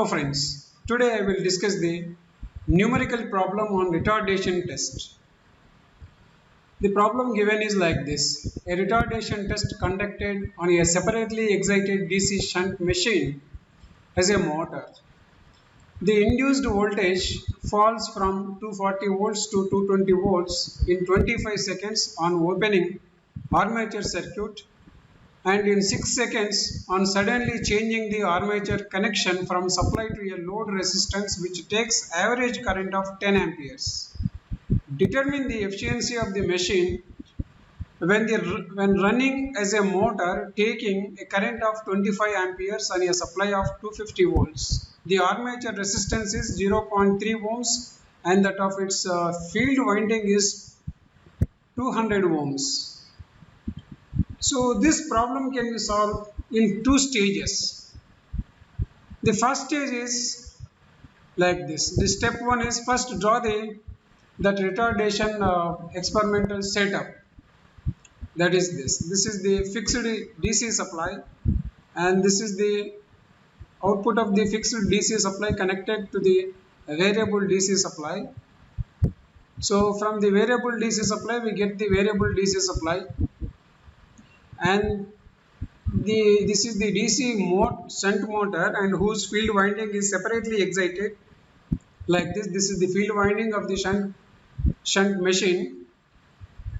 Hello friends, today I will discuss the numerical problem on retardation test. The problem given is like this. A retardation test conducted on a separately excited DC shunt machine has a motor. The induced voltage falls from 240 volts to 220 volts in 25 seconds on opening armature circuit and in 6 seconds on suddenly changing the armature connection from supply to a load resistance which takes average current of 10 amperes. Determine the efficiency of the machine when running as a motor taking a current of 25 amperes on a supply of 250 volts. The armature resistance is 0.3 ohms and that of its field winding is 200 ohms. So this problem can be solved in two stages. The first stage is like this. The step one is first draw that retardation experimental setup. That is this. This is the fixed DC supply and this is the output of the fixed DC supply connected to the variable DC supply. So from the variable DC supply we get the variable DC supply. And this is the DC shunt motor and whose field winding is separately excited like this. This is the field winding of the shunt machine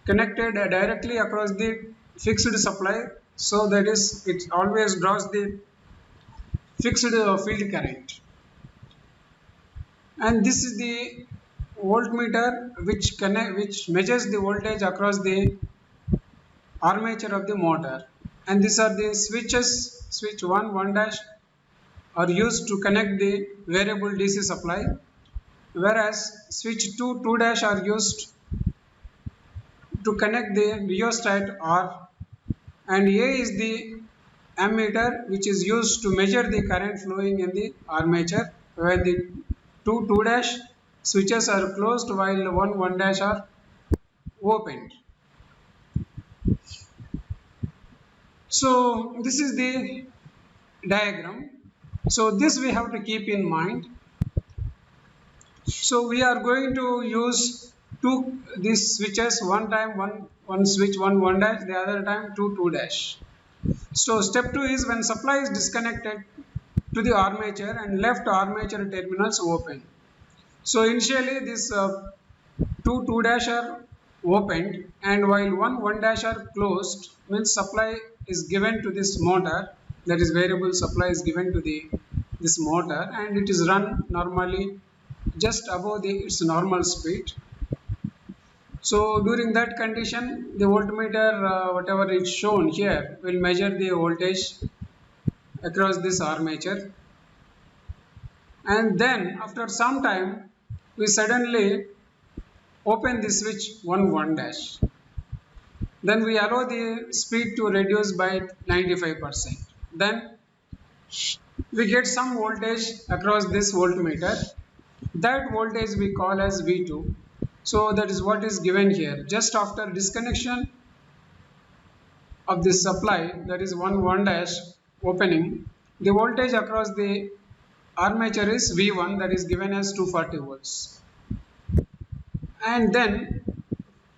connected directly across the fixed supply, so that is it always draws the fixed field current. And this is the voltmeter which measures the voltage across the armature of the motor, and these are the switches. Switch 1 dash are used to connect the variable DC supply, whereas switch 2 dash are used to connect the rheostat R, and A is the ammeter which is used to measure the current flowing in the armature when the 2 dash switches are closed while 1 dash are opened. So this is the diagram. So this we have to keep in mind. So we are going to use these switches, one time one switch 1 dash, the other time 2 dash. So step 2 is when supply is disconnected to the armature and left armature terminals open. So initially this 2 dash are opened, and while 1 dash are closed, means supply is given to this motor, that is variable supply is given to this motor, and it is run normally just above its normal speed. So during that condition the voltmeter whatever is shown here will measure the voltage across this armature, and then after some time we suddenly open the switch 1 dash. Then we allow the speed to reduce by 95%. Then we get some voltage across this voltmeter. That voltage we call as V2. So that is what is given here. Just after disconnection of this supply, that is 1 dash opening, the voltage across the armature is V1, that is given as 240 volts. And then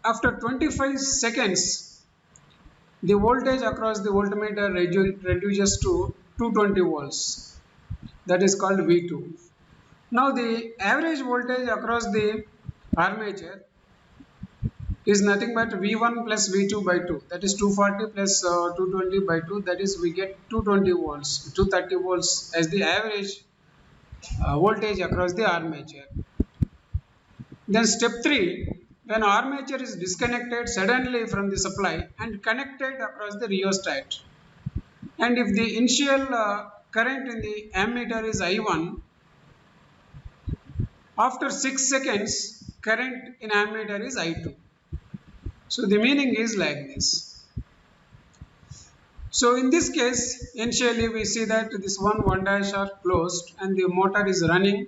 after 25 seconds the voltage across the voltmeter reduces to 220 volts, that is called V2. Now the average voltage across the armature is nothing but V1 plus V2 by 2, that is 240 plus 220 by 2, that is we get 220 volts, 230 volts as the average voltage across the armature. Then step 3, when armature is disconnected suddenly from the supply and connected across the rheostat, and if the initial current in the ammeter is I1, after 6 seconds current in ammeter is I2. So the meaning is like this. So in this case initially we see that this 1 dash are closed and the motor is running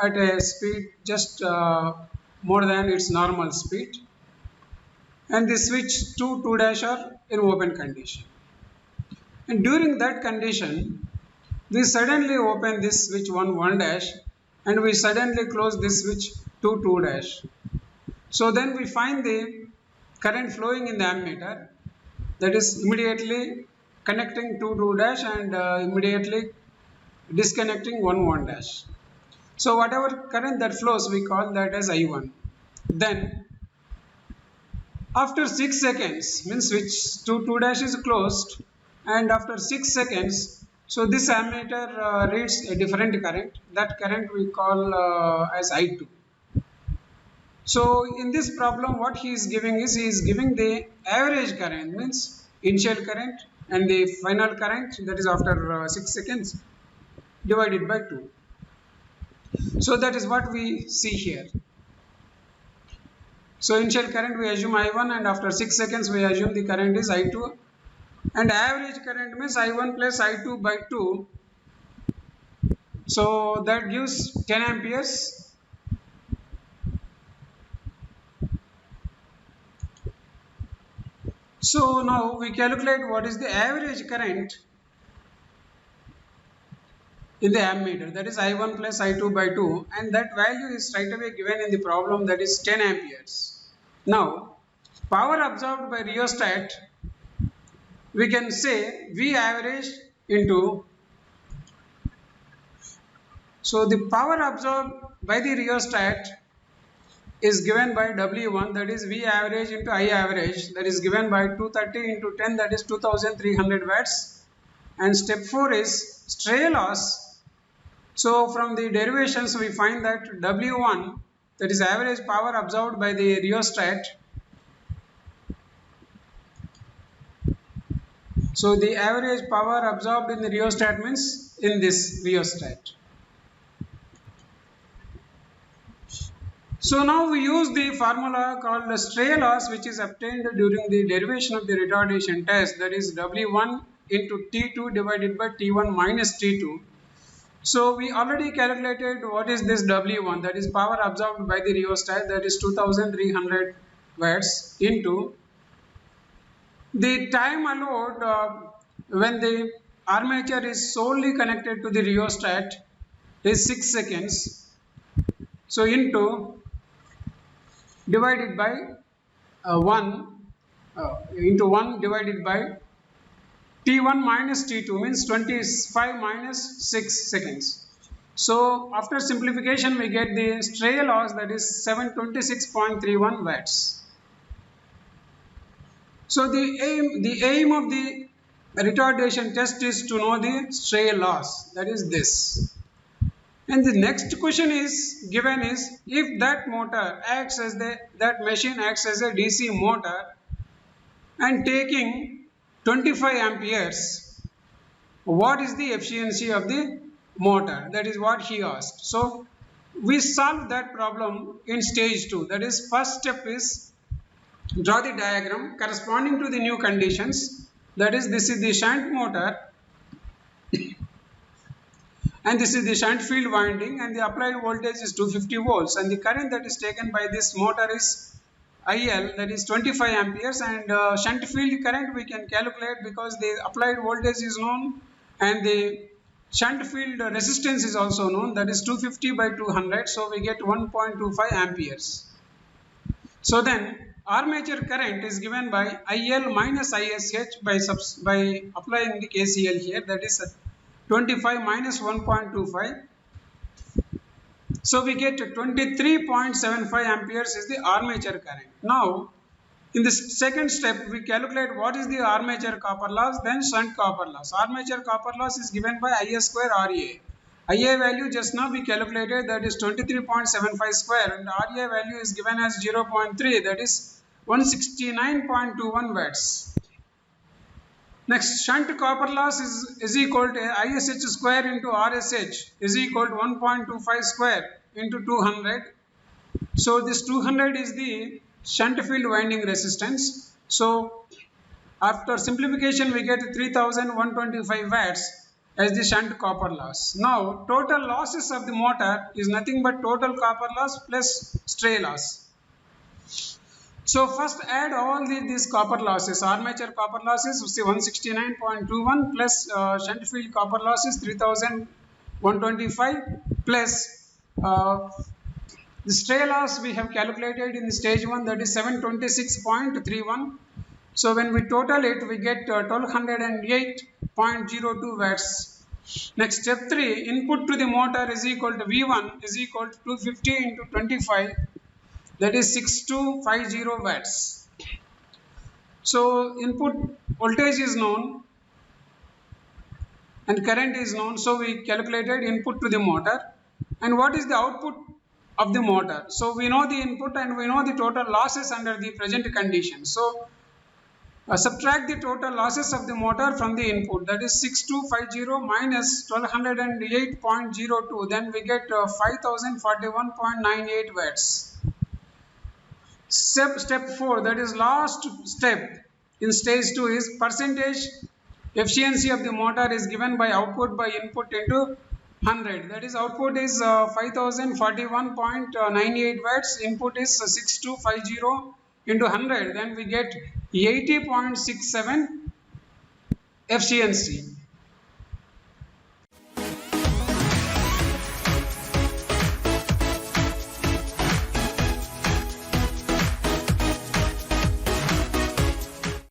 at a speed just more than its normal speed, and the switch 2 dash are in open condition, and during that condition we suddenly open this switch 1 dash and we suddenly close this switch 2 dash. So then we find the current flowing in the ammeter, that is immediately connecting 2 dash and immediately disconnecting 1 dash. So whatever current that flows, we call that as I1. Then after 6 seconds, means switch 2 dash is closed, and after 6 seconds, so this ammeter reads a different current. That current we call as I2. So in this problem, what he is giving is, he is giving the average current, means initial current and the final current, that is after 6 seconds, divided by 2. So that is what we see here. So initial current we assume I1, and after 6 seconds we assume the current is I2, and average current means I1 plus I2 by 2. So that gives 10 amperes. So now we calculate what is the average current in the ammeter, that is I1 plus I2 by 2, and that value is straight away given in the problem, that is 10 amperes. Now power absorbed by rheostat, we can say V average into, so the power absorbed by the rheostat is given by W1, that is V average into I average, that is given by 230 into 10, that is 2300 watts. And step 4 is stray loss. So from the derivations we find that W1, that is average power absorbed by the rheostat. So the average power absorbed in the rheostat means in this rheostat. So now we use the formula called the stray loss, which is obtained during the derivation of the retardation test, that is W1 into T2 divided by T1 minus T2. So we already calculated what is this W1, that is power absorbed by the rheostat, that is 2300 watts, into the time allowed when the armature is solely connected to the rheostat is 6 seconds. So into divided by 1 divided by T1 minus T2 means 25 minus 6 seconds. So after simplification we get the stray loss, that is 726.31 watts. So the aim of the retardation test is to know the stray loss, that is this. And the next question is given is, if that motor acts as that machine acts as a DC motor and taking 25 amperes, what is the efficiency of the motor? That is what he asked. So we solve that problem in stage 2. That is, first step is draw the diagram corresponding to the new conditions. That is, this is the shunt motor and this is the shunt field winding, and the applied voltage is 250 volts, and the current that is taken by this motor is IL, that is 25 amperes, and shunt field current we can calculate because the applied voltage is known and the shunt field resistance is also known, that is 250 by 200, so we get 1.25 amperes. So then armature current is given by IL minus ISH by applying the KCL here, that is 25 minus 1.25. So we get 23.75 amperes is the armature current. Now in the second step we calculate what is the armature copper loss, then shunt copper loss. Armature copper loss is given by IA square RA. IA value just now we calculated, that is 23.75 square, and RA value is given as 0.3, that is 169.21 watts. Next, shunt copper loss is equal to ISH square into RSH is equal to 1.25 square into 200. So this 200 is the shunt field winding resistance. So after simplification we get 3125 watts as the shunt copper loss. Now total losses of the motor is nothing but total copper loss plus stray loss. So first add all these copper losses. Armature copper losses 169.21 plus shunt field copper losses 3125 plus the stray loss we have calculated in stage 1, that is 726.31. So when we total it, we get 1208.02 watts. Next, step 3, input to the motor is equal to V1 is equal to 250 into 25, that is 6250 watts. So input voltage is known and current is known, so we calculated input to the motor. And what is the output of the motor? So we know the input and we know the total losses under the present condition. So subtract the total losses of the motor from the input, that is 6250 minus 1208.02, then we get 5041.98 watts. Step 4, that is last step in stage 2, is percentage efficiency of the motor is given by output by input into 100. That is, output is 5041.98 watts, input is 6250 into 100, then we get 80.67 efficiency.